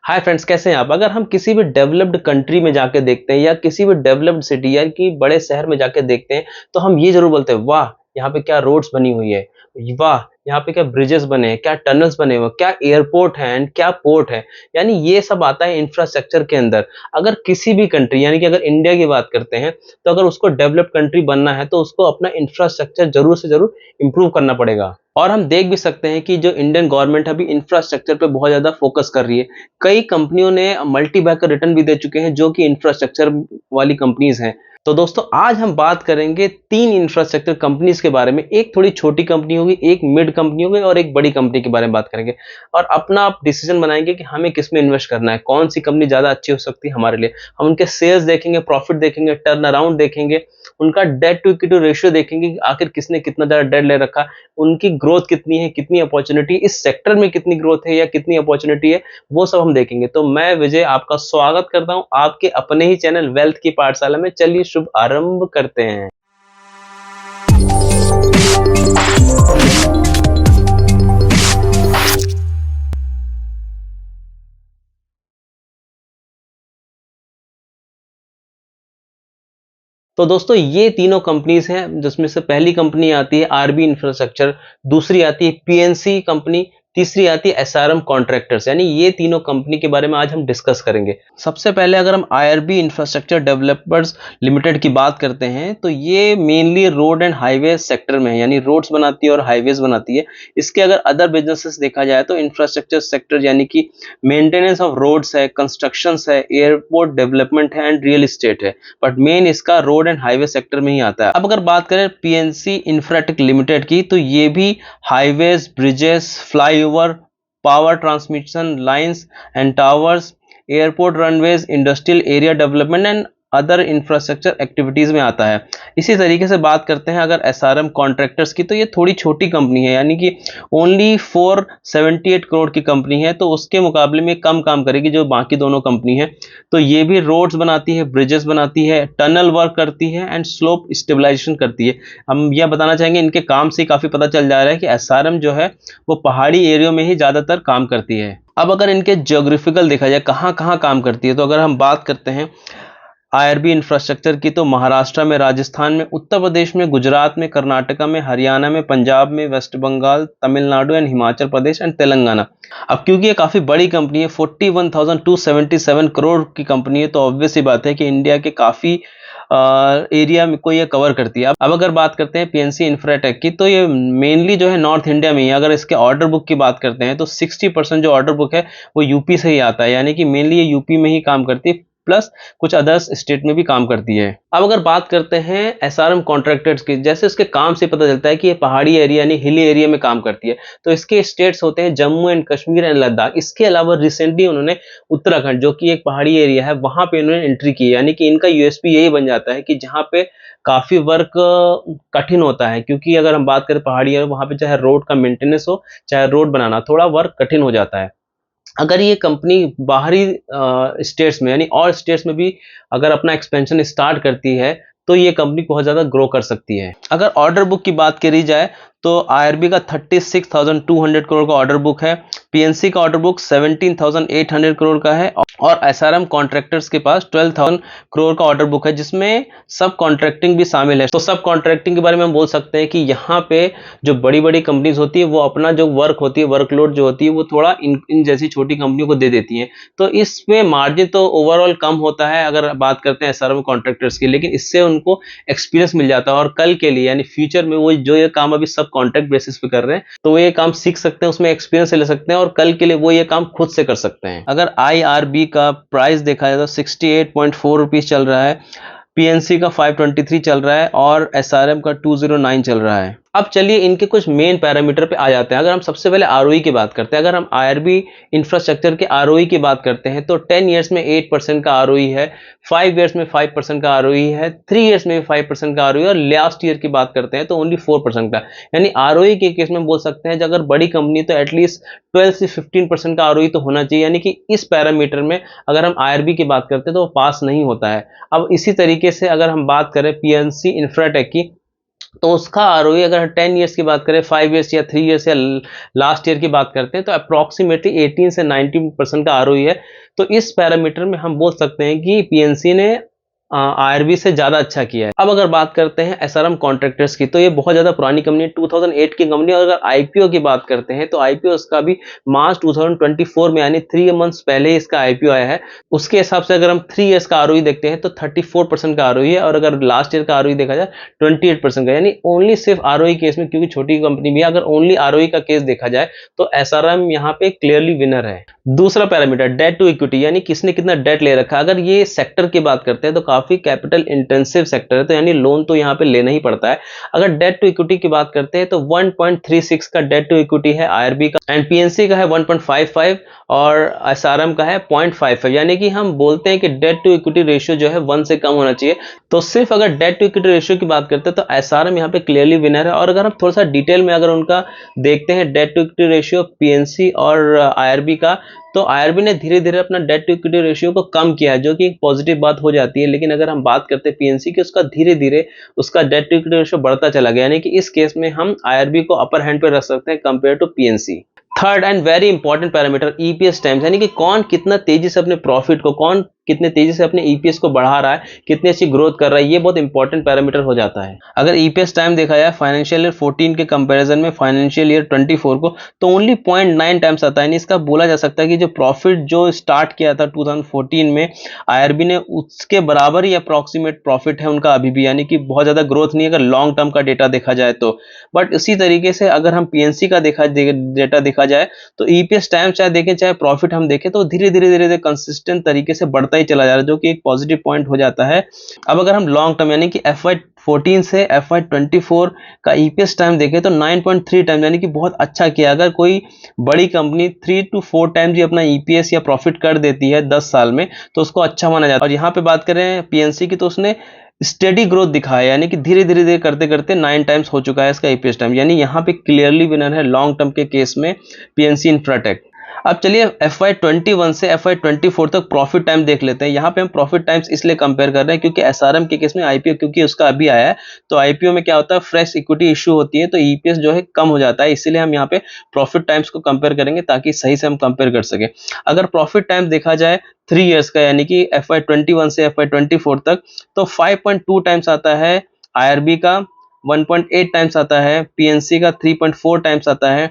Hi friends, कैसे हैं आप? अगर हम किसी भी डेवलप्ड कंट्री में जाके देखते हैं या किसी भी डेवलप्ड सिटी या कि बड़े शहर में जाके देखते हैं, तो हम ये ज़रूर बोलते हैं, वाह! यहाँ पे क्या रोड्स बनी हुई है, वाह! यहाँ पे क्या ब्रिजेस बने हैं, क्या टनल्स बने हुए हैं, क्या एयरपोर्ट है एंड क्या पोर्ट है। यानी ये सब आता है इंफ्रास्ट्रक्चर के अंदर। अगर किसी भी कंट्री यानी कि अगर इंडिया की बात करते हैं, तो अगर उसको डेवलप्ड कंट्री बनना है, तो उसको अपना इंफ्रास्ट्रक्चर ज़रूर से ज़रूर इम्प्रूव करना पड़ेगा। और हम देख भी सकते हैं कि जो इंडियन गवर्नमेंट अभी इंफ्रास्ट्रक्चर पे बहुत ज़्यादा फोकस कर रही है। कई कंपनियों ने मल्टी बैकर रिटर्न भी दे चुके हैं जो कि इंफ्रास्ट्रक्चर वाली कंपनीज हैं। तो दोस्तों आज हम बात करेंगे 3 इंफ्रास्ट्रक्चर कंपनीज के बारे में। एक थोड़ी छोटी कंपनी होगी, एक मिड कंपनी होगी और एक बड़ी कंपनी के बारे में बात करेंगे। और अपना आप डिसीजन बनाएंगे कि हमें किस में इन्वेस्ट करना है, कौन सी कंपनी ज़्यादा अच्छी हो सकती है हमारे लिए। हम उनके सेल्स देखेंगे, प्रॉफिट देखेंगे, टर्न अराउंड देखेंगे, उनका डेट टू इक्विटी रेशियो देखेंगे कि आखिर किसने कितना ज़्यादा डेट ले रखा, उनकी ग्रोथ कितनी है, कितनी अपॉर्चुनिटी, इस सेक्टर में कितनी ग्रोथ है या कितनी अपॉर्चुनिटी है, वो सब हम देखेंगे। तो मैं विजय आपका स्वागत करता हूं आपके अपने ही चैनल वेल्थ की पाठशाला में। चलिए शुभ आरंभ करते हैं। तो दोस्तों ये तीनों कंपनीज हैं, जिसमें से पहली कंपनी आती है आरबी इंफ्रास्ट्रक्चर, दूसरी आती है पीएनसी कंपनी, तीसरी आती है एसआरएम कॉन्ट्रैक्टर्स। यानी ये तीनों कंपनी के बारे में आज हम डिस्कस करेंगे। सबसे पहले अगर हम आईआरबी इंफ्रास्ट्रक्चर डेवलपर्स लिमिटेड की बात करते हैं, तो ये mainly road and highway sector में है, यानी रोड्स बनाती है और हाईवेज बनाती है। इसके अगर अदर बिजनेसेस देखा जाए तो इंफ्रास्ट्रक्चर सेक्टर यानी कि मेंटेनेंस ऑफ रोड्स है, कंस्ट्रक्शंस है, एयरपोर्ट डेवलपमेंट है एंड रियल एस्टेट है। बट मेन इसका रोड एंड हाईवे सेक्टर में ही आता है। अब अगर बात करें पीएनसी इंफ्राटेक लिमिटेड की, तो ये भी highways, bridges, flyover, power transmission lines and towers, airport runways, industrial area development and other infrastructure activities में आता है। इसी तरीके से बात करते हैं अगर एसआरएम कॉन्ट्रैक्टर्स की, तो ये थोड़ी छोटी कंपनी है, यानी कि ओनली 478 करोड़ की कंपनी है, तो उसके मुकाबले में कम काम करेगी जो बाकी दोनों कंपनी है। तो ये भी रोड्स बनाती है, ब्रिजेस बनाती है, टनल वर्क करती है एंड स्लोप स्टेबलाइजेशन करती है। हम यह बताना चाहेंगे इनके काम से काफी पता चल जा रहा है कि एसआरएम जो है वो पहाड़ी एरिया में ही ज्यादातर काम करती है। अब अगर इनके ज्योग्राफिकल देखा जाए कहाँ कहाँ काम करती है, तो अगर हम बात करते हैं आईआरबी इंफ्रास्ट्रक्चर की, तो महाराष्ट्र में, राजस्थान में, उत्तर प्रदेश में, गुजरात में, कर्नाटका में, हरियाणा में, पंजाब में, वेस्ट बंगाल, तमिलनाडु एंड हिमाचल प्रदेश एंड तेलंगाना। अब क्योंकि ये काफ़ी बड़ी कंपनी है, 41,277 करोड़ की कंपनी है, तो ऑब्वियस ही बात है कि इंडिया के काफ़ी एरिया में को ये कवर करती है। अब अगर बात करते हैं पीएनसी इंफ्राटेक की, तो ये मेनली जो है नॉर्थ इंडिया में ही। अगर इसके ऑर्डर बुक की बात करते हैं तो 60% जो ऑर्डर बुक है वो यूपी से ही आता है, यानी कि मेनली ये यूपी में ही काम करती है, प्लस कुछ अदर्स स्टेट में भी काम करती है। अब अगर बात करते हैं एसआरएम कॉन्ट्रैक्टर्स की, जैसे इसके काम से पता चलता है कि ये पहाड़ी एरिया यानी हिली एरिया में काम करती है, तो इसके स्टेट्स होते हैं जम्मू एंड कश्मीर एंड लद्दाख। इसके अलावा रिसेंटली उन्होंने उत्तराखंड, जो कि एक पहाड़ी एरिया है, वहां पे उन्होंने एंट्री की है। यानी कि इनका यूएसपी यही बन जाता है कि जहाँ पे काफी वर्क कठिन होता है, क्योंकि अगर हम बात करें पहाड़ी एरिया, वहां पे चाहे रोड का मेंटेनेंस हो, चाहे रोड बनाना, थोड़ा वर्क कठिन हो जाता है। अगर ये कंपनी बाहरी स्टेट्स में यानी और स्टेट्स में भी अगर अपना एक्सपेंशन स्टार्ट करती है, तो ये कंपनी बहुत ज़्यादा ग्रो कर सकती है। अगर ऑर्डर बुक की बात करी जाए तो आईआरबी का 36,200 करोड़ का ऑर्डर बुक है, पीएनसी का ऑर्डर बुक 17,800 करोड़ का है और एसआरएम कॉन्ट्रैक्टर्स के पास 12,000 करोड़ का ऑर्डर बुक है, जिसमें सब कॉन्ट्रैक्टिंग भी शामिल है। तो सब कॉन्ट्रैक्टिंग के बारे में हम बोल सकते हैं कि यहाँ पे जो बड़ी बड़ी कंपनीज होती है वो अपना जो वर्क होती है, वर्कलोड जो होती है, वो थोड़ा इन जैसी छोटी कंपनियों को दे देती हैं। तो इसमें मार्जिन तो ओवरऑल कम होता है अगर बात करते हैं एसआरएम कॉन्ट्रैक्टर्स की, लेकिन इससे उनको एक्सपीरियंस मिल जाता है और कल के लिए यानी फ्यूचर में वो जो ये काम अभी सब कॉन्ट्रैक्ट बेसिस पे कर रहे हैं, तो वो ये काम सीख सकते हैं, उसमें एक्सपीरियंस ले सकते हैं और कल के लिए वो ये काम खुद से कर सकते हैं। अगर आईआरबी का प्राइस देखा जाए तो 68.4 रुपीज चल रहा है, पीएनसी का 523 चल रहा है और एसआरएम का 209 चल रहा है। अब चलिए इनके कुछ मेन पैरामीटर पे आ जाते हैं। अगर हम सबसे पहले आरओई की बात करते हैं, अगर हम आईआरबी इंफ्रास्ट्रक्चर के आरओई की बात करते हैं, तो 10 ईयर्स में 8% का आरओई है, 5 ईयर्स में 5% का आरओई है, 3 ईयर्स में 5% का आरओई, और लास्ट ईयर की बात करते हैं तो ओनली 4% का। यानी आरओई के केस में बोल सकते हैं अगर बड़ी कंपनी तो एटलीस्ट 12 से 15% का आरओई तो होना चाहिए। यानी कि इस पैरामीटर में अगर हम आईआरबी की बात करते हैं तो वो पास नहीं होता है। अब इसी तरीके से अगर हम बात करें पीएनसी इंफ्राटेक की, तो उसका आरओई अगर 10 ईयर्स की बात करें, 5 ईयर्स या 3 ईयर्स या लास्ट ईयर की बात करते हैं, तो अप्रॉक्सीमेटली 18 से 19% का आरओई है। तो इस पैरामीटर में हम बोल सकते हैं कि पीएनसी ने आईआरबी से ज्यादा अच्छा किया है। अब अगर बात करते हैं एसआरएम कॉन्ट्रैक्टर्स की, तो ये बहुत ज्यादा पुरानी कंपनी है, 2008 की कंपनी। और अगर आईपीओ की बात करते हैं तो आईपीओ इसका भी मार्च 2024 में, यानी 3 मंथ्स पहले इसका आईपीओ आया है। उसके हिसाब से अगर हम 3 ईयर्स का आरओई देखते हैं तो 34% का आरओई है, और अगर लास्ट ईयर का आरओई देखा जाए 28% का, यानी ओनली सिर्फ आरओई केस में, क्योंकि छोटी कंपनी भी है, अगर ओनली आरओई का केस देखा जाए तो एसआरएम यहाँ पे क्लियरली विनर है। दूसरा पैरामीटर डेट टू इक्विटी, यानी किसने कितना डेट ले रखा है। अगर ये सेक्टर की बात करते हैं तो काफी कैपिटल इंटेंसिव सेक्टर है, तो यानी लोन तो यहाँ पे लेना ही पड़ता है। अगर डेट टू इक्विटी की बात करते हैं तो 1.36 का डेट टू इक्विटी है आईआरबी का, एंड पीएनसी का है 1.55 और एसआरएम का है 0.55, यानी कि हम बोलते हैं कि डेट टू इक्विटी रेशियो जो है 1 से कम होना चाहिए। तो सिर्फ अगर डेट टू इक्विटी रेशियो की बात करते हैं तो एसआरएम यहाँ पे क्लियरली विनर है। और अगर हम थोड़ा सा डिटेल में अगर उनका देखते हैं debt to equity ratio PNC और आईआरबी का, तो आईआरबी ने धीरे धीरे अपना डेट टू इक्विटी रेशियो को कम किया है, जो कि एक पॉजिटिव बात हो जाती है। लेकिन अगर हम बात करते हैं पीएनसी की, उसका धीरे धीरे उसका डेट टू इक्विटी रेशियो बढ़ता चला गया, यानी कि इस केस में हम आईआरबी को अपर हैंड पे रख सकते हैं compare to PNC. Third and very important parameter EPS times, यानी कि कौन कितना तेजी से अपने प्रॉफिट को, कौन कितने तेजी से अपने ईपीएस को बढ़ा रहा है, कितनी अच्छी ग्रोथ कर रहा है, ये बहुत इंपॉर्टेंट पैरामीटर हो जाता है। अगर ईपीएस टाइम देखा जाए फाइनेंशियल ईयर 14 के कंपैरिजन में फाइनेंशियल ईयर 24 को, तो ओनली 0.9 टाइम्स आता है। यानी इसका बोला जा सकता है कि जो प्रॉफिट जो स्टार्ट किया था 2014 में आईआरबी ने, उसके बराबर ही अप्रॉक्सीमेट प्रॉफिट है उनका अभी भी, यानी कि बहुत ज्यादा ग्रोथ नहीं है अगर लॉन्ग टर्म का डेटा देखा जाए तो। बट इसी तरीके से अगर हम पीएनसी का डेटा देखा जाए तो ईपीएस टाइम चाहे देखें चाहे प्रॉफिट हम देखें, तो धीरे धीरे कंसिस्टेंट तरीके से बढ़ता ही चला जा रहा है, जो कि एक पॉजिटिव पॉइंट हो जाता है। अब अगर हम लॉन्ग टर्म यानी कि FY14 से FY24 का ईपीएस टाइम देखें तो 9.3 टाइम, यानी कि बहुत अच्छा किया। अगर कोई बड़ी कंपनी 3 to 4 टाइम्स ही अपना ईपीएस या प्रॉफिट कर देती है 10 साल में, तो उसको अच्छा माना जाता है। और यहाँ पे बात करें पीएनसी की, तो उसने स्टेडी ग्रोथ दिखाया, यानी कि धीरे धीरे करते करते 9 टाइम्स हो चुका है इसका ईपीएस टाइम, यानी यहाँ पे क्लियरली विनर है लॉन्ग टर्म के केस में पीएनसी इंफ्राटेक। अब चलिए FY21 से FY24 तक प्रॉफिट टाइम देख लेते हैं। यहाँ पे हम प्रॉफिट टाइम्स इसलिए कंपेयर कर रहे हैं क्योंकि एसआरएम के केस में आईपीओ, क्योंकि उसका अभी आया है, तो आईपीओ में क्या होता है, फ्रेश इक्विटी इश्यू होती है, तो ईपीएस जो है कम हो जाता है, इसीलिए हम यहाँ पे प्रॉफिट टाइम्स को कंपेयर करेंगे ताकि सही से हम कंपेयर कर सके। अगर प्रॉफिट टाइम देखा जाए 3 ईयर्स का, यानी कि FY21 से FY24 तक, तो 5.2 टाइम्स आता है आईआरबी का, 1.8 टाइम्स आता है पीएनसी का, 3.4 टाइम्स आता है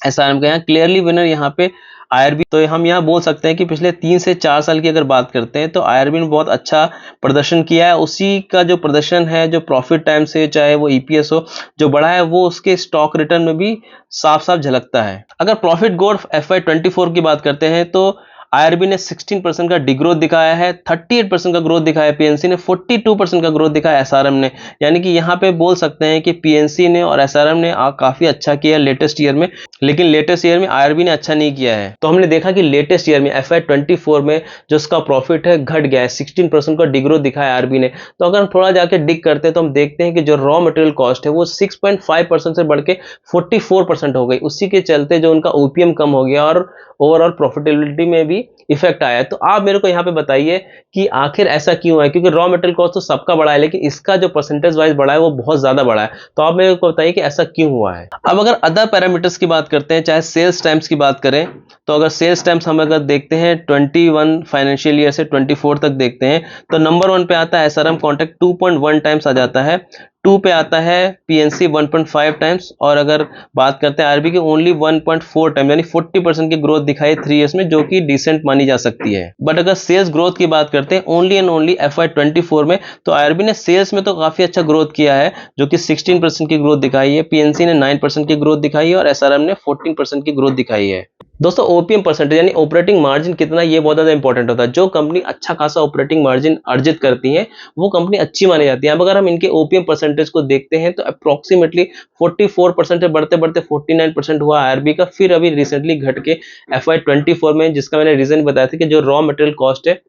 एसआरएम का। यहाँ क्लियरली विनर यहाँ पे आईआरबी। तो हम यहाँ बोल सकते हैं कि पिछले 3 से 4 साल की अगर बात करते हैं तो आईआरबी ने बहुत अच्छा प्रदर्शन किया है। उसी का जो प्रदर्शन है, जो प्रॉफिट टाइम से चाहे वो ईपीएस हो, जो बढ़ा है, वो उसके स्टॉक रिटर्न में भी साफ साफ झलकता है। अगर प्रॉफिट ग्रोथ FY24 की बात करते हैं तो आईआरबी ने 16% का डिग्रोथ दिखाया है, 38% का ग्रोथ दिखाया है पीएनसी ने, 42% का ग्रोथ दिखाया एसआरएम ने। यानी कि यहाँ पे बोल सकते हैं कि पीएनसी ने और एसआरएम ने काफी अच्छा किया लेटेस्ट ईयर में, लेकिन लेटेस्ट ईयर में आईआरबी ने अच्छा नहीं किया है। तो हमने देखा कि लेटेस्ट ईयर में FY24 में जो उसका प्रॉफिट है घट गया है, 16% का डिग्रोथ दिखाया आईआरबी ने। तो अगर हम थोड़ा जाके डिग करते हैं तो हम देखते हैं कि जो रॉ मटेरियल कॉस्ट है वो 6.5% से बढ़ के 44% हो गई। उसी के चलते जो उनका ओपीएम कम हो गया और ओवरऑल प्रॉफिटेबिलिटी में भी इफेक्ट आया है। तो आप मेरे को यहाँ पे बताइए कि आखिर ऐसा क्यों है, क्योंकि रॉ मटेरियल कॉस्ट तो सबका बढ़ा है, लेकिन इसका जो परसेंटेज वाइज बढ़ा है वो बहुत ज्यादा बढ़ा है। तो आप मेरे को बताइए कि ऐसा क्यों हुआ है। अब अगर अदर पैरामीटर्स की बात करते हैं, चाहे सेल्स टाइम्स की बात करें, तो अगर सेल्स टाइम्स हम अगर देखते हैं 21 फाइनेंशियल ईयर से 24 तक देखते हैं, तो नंबर 1 पे आता है एसआरएम कॉन्ट्रैक्ट 2.1 टाइम्स आ जाता है, 2 पे आता है पीएनसी 1.5 टाइम्स, और अगर बात करते हैं आरबी की ओनली 1.4 टाइम, यानी 40% की ग्रोथ दिखाई 3 इयर्स में, जो कि डिसेंट मानी जा सकती है। बट अगर सेल्स ग्रोथ की बात करते हैं ओनली एंड ओनली FY24 में, तो आरबी ने सेल्स में तो काफी अच्छा ग्रोथ किया है, जो कि 16% की ग्रोथ दिखाई है, पीएनसी ने 9% की ग्रोथ दिखाई है और एसआरएम ने 14% की ग्रोथ दिखाई है। दोस्तों ओपीएम परसेंटेज यानी ऑपरेटिंग मार्जिन कितना, ये बहुत ज्यादा इंपॉर्टेंट होता है। जो कंपनी अच्छा खासा ऑपरेटिंग मार्जिन अर्जित करती है वो कंपनी अच्छी मानी जाती है। अब अगर हम इनके ओपीएम परसेंटेज को देखते हैं तो अप्रोक्सीमेटली 44% से बढ़ते बढ़ते 49% हुआ आरबी का, फिर अभी रिसेंटली घट के FY24 में, जिसका मैंने रीजन बताया था कि जो रॉ मटेरियल कॉस्ट है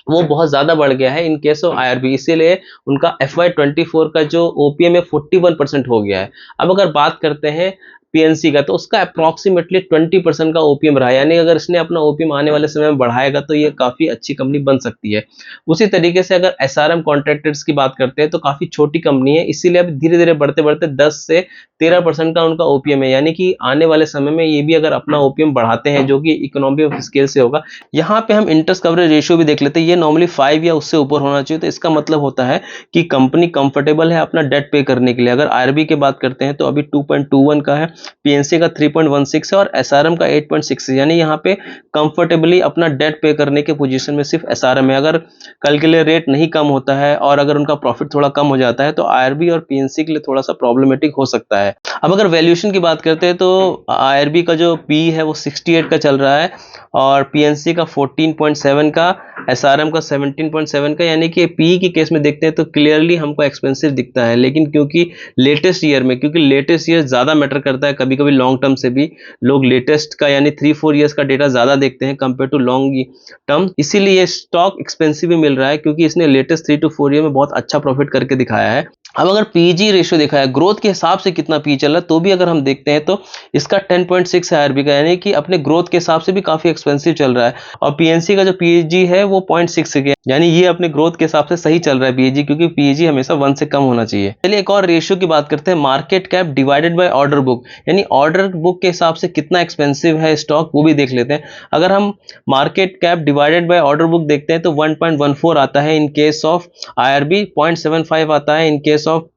वो बहुत ज्यादा बढ़ गया है इन केस ऑफ आईआरबी, इसीलिए उनका FY24 का जो ओपीएम है 41% हो गया है। अब अगर बात करते हैं पीएनसी का, तो उसका अप्रॉक्सीमेटली 20% का ओपीएम रहा है। यानी अगर इसने अपना ओपीएम आने वाले समय में बढ़ाएगा तो ये काफी अच्छी कंपनी बन सकती है। उसी तरीके से अगर एसआरएम कॉन्ट्रैक्टर्स की बात करते हैं तो काफी छोटी कंपनी है, इसीलिए अब धीरे धीरे बढ़ते बढ़ते 10 से 13% का उनका ओपीएम है। यानी कि आने वाले समय में ये भी अगर अपना ओपीएम बढ़ाते हैं, जो कि इकोनॉमी ऑफ स्केल से होगा। यहाँ पे हम इंटरेस्ट कवरेज रेशियो भी देख लेते हैं, ये नॉर्मली 5 या उससे ऊपर होना चाहिए। तो इसका मतलब होता है कि कंपनी कंफर्टेबल है अपना डेट पे करने के लिए। अगर आरबी की बात करते हैं तो अभी 2.21 का है, पीएनसी का 3.16 है और एसआरएम का 8.6 है। यानी यहाँ पे कंफर्टेबली अपना डेट पे करने के पोजीशन में सिर्फ एसआरएम है। अगर कल के लिए रेट नहीं कम होता है और अगर उनका प्रॉफिट थोड़ा कम हो जाता है तो आरबी और पीएनसी के लिए थोड़ा सा प्रॉब्लमेटिक हो सकता है। अब अगर वैल्यूएशन की बात करते हैं तो आरबी का जो पी है वो 68 का चल रहा है और पीएनसी का 14.7 का, एसआरएम का 17.7 का। यानी कि पी के केस में देखते हैं तो क्लियरली हमको एक्सपेंसिव दिखता है, लेकिन क्योंकि लेटेस्ट ईयर ज्यादा मैटर करता है, कभी कभी लॉन्ग टर्म से भी लोग लेटेस्ट का यानी 3-4 ईयर्स का डेटा ज्यादा देखते हैं कंपेयर टू लॉन्ग टर्म, इसीलिए स्टॉक एक्सपेंसिव भी मिल रहा है क्योंकि इसने लेटेस्ट 3 to 4 ईयर में बहुत अच्छा प्रॉफिट करके दिखाया है। अब अगर पीजी रेशियो देखा है ग्रोथ के हिसाब से कितना पी चल रहा है, तो भी अगर हम देखते हैं तो इसका 10.6 है आरबी का, यानी कि अपने ग्रोथ के हिसाब से भी काफी एक्सपेंसिव चल रहा है। और पीएनसी का जो पीजी है वो 0.6 है, यानी ये अपने ग्रोथ के हिसाब से सही चल रहा है पीजी, क्योंकि पीजी हमेशा 1 से कम होना चाहिए। चलिए एक और रेशियो की बात करते हैं, market cap divided by order book, यानी ऑर्डर बुक के हिसाब से कितना एक्सपेंसिव है स्टॉक, वो भी देख लेते हैं। अगर हम market cap divided by order book देखते हैं तो 1.14 आता है इन केस ऑफ आईआरबी, 0.75 आता है in case of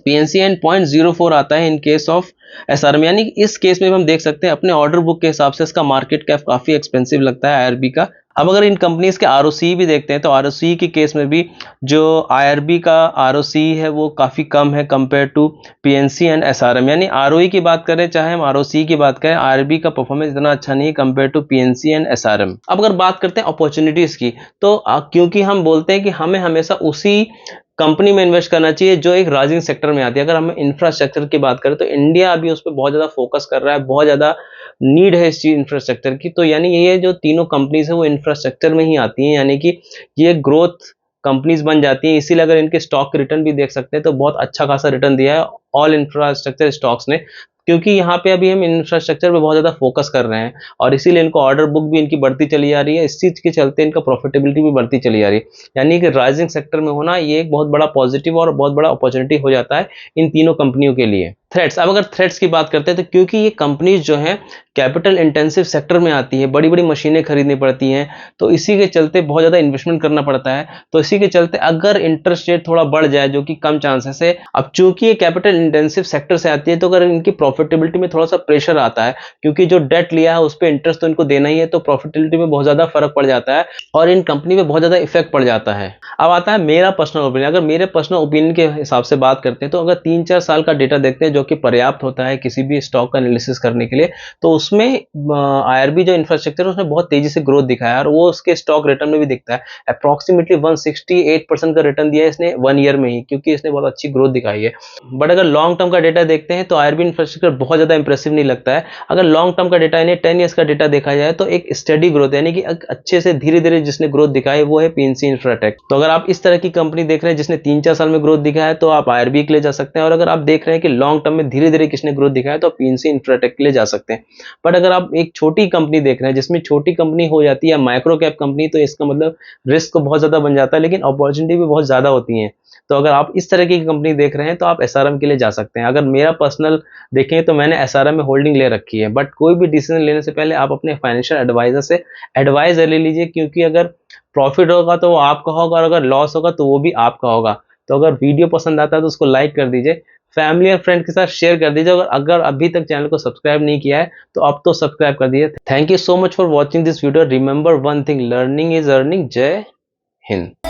PNC and 0.04 आता है इन केस ऑफ एसआरएम। यानी इस केस में हम देख सकते हैं अपने ऑर्डर बुक के हिसाब से इसका मार्केट कैप काफी एक्सपेंसिव लगता है आईआरबी का। अब अगर इन कंपनीज के आरओसी भी देखते हैं तो आरओसी के केस में भी जो आईआरबी का आरओसी है वो काफी कम है compare to PNC and SRM. यानी आरओई की बात करें चाहे हम आरओसी की बात करें, आईआरबी का परफॉर्मेंस इतना अच्छा नहीं है compare to PNC and SRM. अब अगर बात करते हैं अपॉर्चुनिटीज की, तो क्योंकि हम बोलते हैं कि हमें हमेशा उसी कंपनी में इन्वेस्ट करना चाहिए जो एक राइजिंग सेक्टर में आती है। अगर हम इंफ्रास्ट्रक्चर की बात करें तो इंडिया अभी उस पर बहुत ज्यादा फोकस कर रहा है, बहुत ज्यादा नीड है इस चीज इंफ्रास्ट्रक्चर की। तो यानी ये जो तीनों कंपनीज है वो इंफ्रास्ट्रक्चर में ही आती हैं, यानी कि ये ग्रोथ कंपनीज बन जाती हैं। इसीलिए अगर इनके स्टॉक रिटर्न भी देख सकते हैं तो बहुत अच्छा खासा रिटर्न दिया है ऑल इंफ्रास्ट्रक्चर स्टॉक्स ने, क्योंकि यहाँ पे अभी हम इंफ्रास्ट्रक्चर पे बहुत ज्यादा फोकस कर रहे हैं और इसीलिए इनको ऑर्डर बुक भी इनकी बढ़ती चली जा रही है। इस चीज के चलते इनका प्रॉफिटेबिलिटी भी बढ़ती चली जा रही है। यानी कि राइजिंग सेक्टर में होना ये एक बहुत बड़ा पॉजिटिव और बहुत बड़ा अपॉर्चुनिटी हो जाता है इन तीनों कंपनियों के लिए। थ्रेड्स, अब अगर थ्रेड्स की बात करते हैं तो क्योंकि ये कंपनीज जो है कैपिटल इंटेंसिव सेक्टर में आती है, बड़ी बड़ी मशीनें खरीदनी पड़ती हैं, तो इसी के चलते बहुत ज्यादा इन्वेस्टमेंट करना पड़ता है। तो इसी के चलते अगर इंटरेस्ट रेट थोड़ा बढ़ जाए, जो कि कम चांसेस है, अब चूंकि ये कैपिटल इंटेंसिव सेक्टर से आती है तो अगर इनकी प्रॉफिटेबिलिटी में थोड़ा सा प्रेशर आता है, क्योंकि जो डेट लिया है उस पर इंटरेस्ट तो इनको देना ही है, तो प्रॉफिटेबिलिटी में बहुत ज्यादा फर्क पड़ जाता है और इन कंपनी में बहुत ज्यादा इफेक्ट पड़ जाता है। अब आता है मेरा पर्सनल ओपिनियन। अगर मेरे पर्सनल ओपिनियन के हिसाब से बात करते हैं तो अगर 3-4 साल का डेटा देखते हैं जो कि पर्याप्त होता है किसी भी स्टॉक का एनालिसिस करने के लिए, तो उसमें आईआरबी जो इंफ्रास्ट्रक्चर है उसने बहुत तेजी से ग्रोथ दिखाया है और वो उसके स्टॉक रिटर्न में भी दिखता है। अप्रॉक्सीमेटली 168% का रिटर्न दिया है इसने 1 ईयर में ही, क्योंकि इसने बहुत अच्छी ग्रोथ दिखाई है। बट अगर लॉन्ग टर्म का डेटा देखते हैं तो आईआरबी इंफ्रास्ट्रक्चर बहुत ज्यादा इंप्रेसिव नहीं लगता है। अगर लॉन्ग टर्म का डेटा यानी 10 ईयर्स का डेटा देखा जाए तो एक स्टेडी ग्रोथ, यानी कि अच्छे से धीरे धीरे जिसने ग्रोथ दिखाई वो है पीएनसी इंफ्राटेक। तो अगर आप इस तरह की कंपनी देख रहे हैं जिसने 3-4 साल में ग्रोथ दिखाया है तो आप आईआरबी के लिए जा सकते हैं, और अगर आप देख रहे हैं कि लॉन्ग टर्म में धीरे धीरे किसने ग्रोथ दिखाया है तो पीएनसी इंफ्राटेक के लिए जा सकते हैं। बट अगर आप एक छोटी कंपनी देख रहे हैं जिसमें छोटी कंपनी हो जाती है या माइक्रो कैप कंपनी, तो इसका मतलब रिस्क तो बहुत ज्यादा बन जाता है लेकिन अपॉर्चुनिटी भी बहुत ज्यादा होती है। तो अगर आप इस तरह की कंपनी देख रहे हैं तो आप एसआरएम के लिए जा सकते हैं। अगर मेरा पर्सनल देखें तो मैंने एसआरएम में होल्डिंग ले रखी है, बट कोई भी डिसीजन लेने से पहले आप अपने फाइनेंशियल एडवाइजर से एडवाइस ले लीजिए, क्योंकि अगर प्रॉफिट होगा तो वो आपका होगा और अगर लॉस होगा तो वो भी आपका होगा। तो अगर वीडियो पसंद आता है तो उसको लाइक कर दीजिए, फैमिली और फ्रेंड के साथ शेयर कर दीजिए। अगर अभी तक चैनल को सब्सक्राइब नहीं किया है तो अब तो सब्सक्राइब कर दीजिए। Thank you so much for watching this video. Remember one thing, learning is earning. जय हिंद।